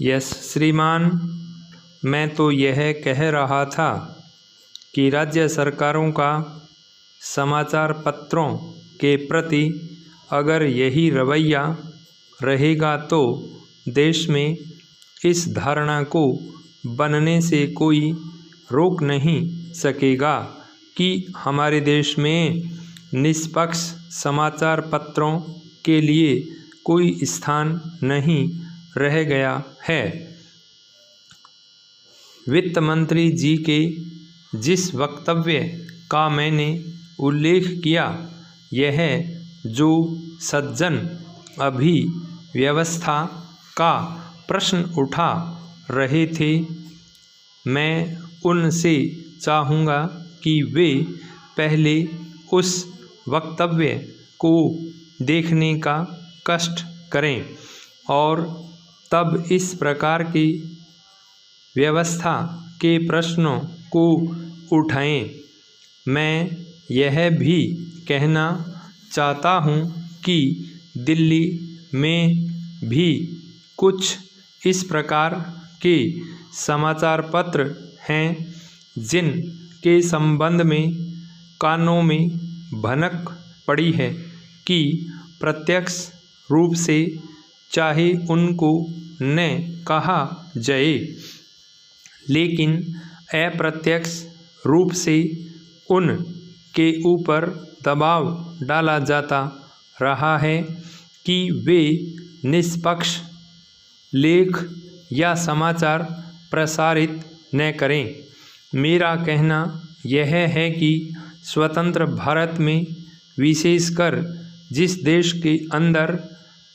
Yes श्रीमान, मैं तो यह कह रहा था कि राज्य सरकारों का समाचार पत्रों के प्रति अगर यही रवैया रहेगा तो देश में इस धारणा को बनने से कोई रोक नहीं सकेगा कि हमारे देश में निष्पक्ष समाचार पत्रों के लिए कोई स्थान नहीं रह गया है। वित्त मंत्री जी के जिस वक्तव्य का मैंने उल्लेख किया, यह जो सज्जन अभी व्यवस्था का प्रश्न उठा रहे थे, मैं उनसे चाहूँगा कि वे पहले उस वक्तव्य को देखने का कष्ट करें और तब इस प्रकार की व्यवस्था के प्रश्नों को उठाएं। मैं यह भी कहना चाहता हूँ कि दिल्ली में भी कुछ इस प्रकार के समाचार पत्र हैं जिन के संबंध में कानों में भनक पड़ी है कि प्रत्यक्ष रूप से चाहे उनको न कहा जाए, लेकिन अप्रत्यक्ष रूप से उन के ऊपर दबाव डाला जाता रहा है कि वे निष्पक्ष लेख या समाचार प्रसारित न करें। मेरा कहना यह है कि स्वतंत्र भारत में, विशेषकर जिस देश के अंदर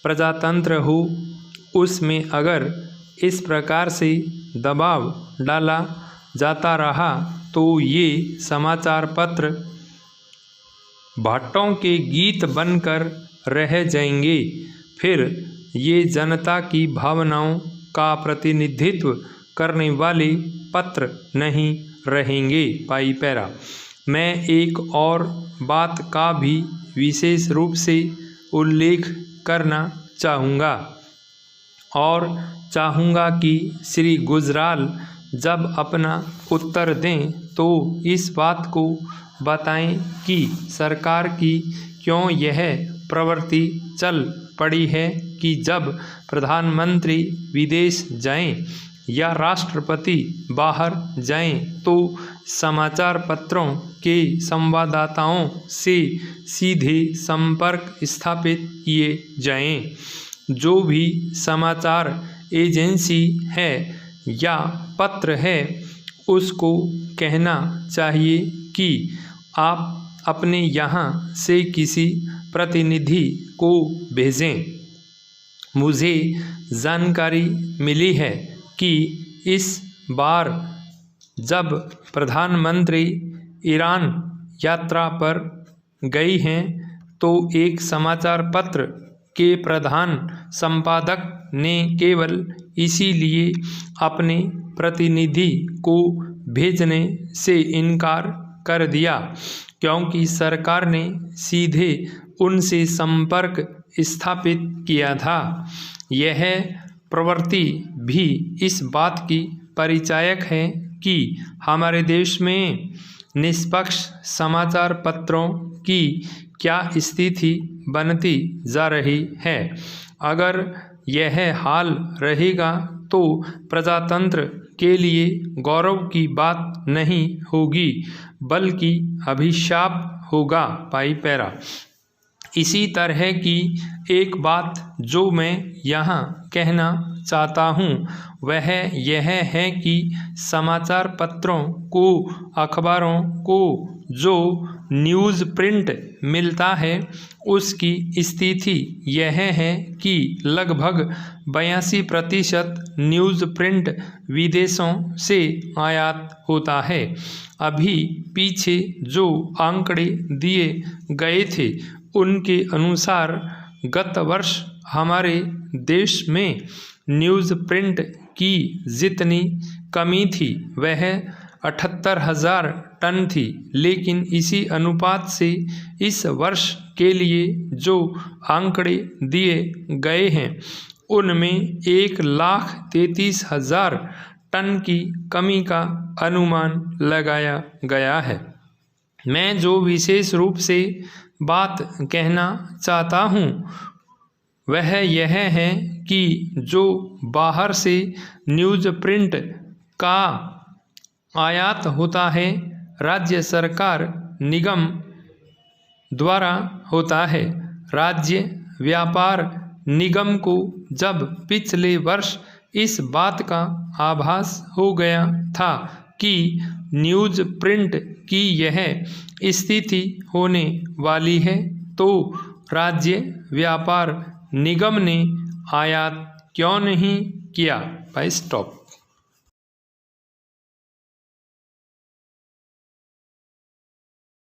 प्रजातंत्र हो, उसमें अगर इस प्रकार से दबाव डाला जाता रहा तो ये समाचार पत्र भाटों के गीत बनकर रह जाएंगे। फिर ये जनता की भावनाओं का प्रतिनिधित्व करने वाले पत्र नहीं रहेंगे। पाई पैरा। मैं एक और बात का भी विशेष रूप से उल्लेख करना चाहूँगा और चाहूँगा कि श्री गुजराल जब अपना उत्तर दें तो इस बात को बताएं कि सरकार की क्यों यह प्रवृत्ति चल पड़ी है कि जब प्रधानमंत्री विदेश जाएं या राष्ट्रपति बाहर जाएं तो समाचार पत्रों के संवाददाताओं से सीधे संपर्क स्थापित किए जाएं। जो भी समाचार एजेंसी है या पत्र है, उसको कहना चाहिए कि आप अपने यहाँ से किसी प्रतिनिधि को भेजें। मुझे जानकारी मिली है कि इस बार जब प्रधानमंत्री ईरान यात्रा पर गई हैं तो एक समाचार पत्र के प्रधान संपादक ने केवल इसीलिए अपने प्रतिनिधि को भेजने से इनकार कर दिया क्योंकि सरकार ने सीधे उनसे संपर्क स्थापित किया था। यह प्रवृत्ति भी इस बात की परिचायक है कि हमारे देश में निष्पक्ष समाचार पत्रों की क्या स्थिति बनती जा रही है। अगर यह हाल रहेगा तो प्रजातंत्र के लिए गौरव की बात नहीं होगी बल्कि अभिशाप होगा। पाई पैरा। इसी तरह की एक बात जो मैं यहाँ कहना चाहता हूँ वह यह है कि समाचार पत्रों को, अखबारों को जो न्यूज़ प्रिंट मिलता है उसकी स्थिति यह है कि लगभग 82% न्यूज़ प्रिंट विदेशों से आयात होता है। अभी पीछे जो आंकड़े दिए गए थे उनके अनुसार गत वर्ष हमारे देश में न्यूज़ प्रिंट की जितनी कमी थी वह 78,000 टन थी, लेकिन इसी अनुपात से इस वर्ष के लिए जो आंकड़े दिए गए हैं उनमें 1,33,000 टन की कमी का अनुमान लगाया गया है। मैं जो विशेष रूप से बात कहना चाहता हूँ वह यह है कि जो बाहर से न्यूज़ प्रिंट का आयात होता है राज्य सरकार निगम द्वारा होता है। राज्य व्यापार निगम को जब पिछले वर्ष इस बात का आभास हो गया था कि न्यूज़ प्रिंट की यह स्थिति होने वाली है तो राज्य व्यापार निगम ने आयात क्यों नहीं किया। भाई स्टॉप।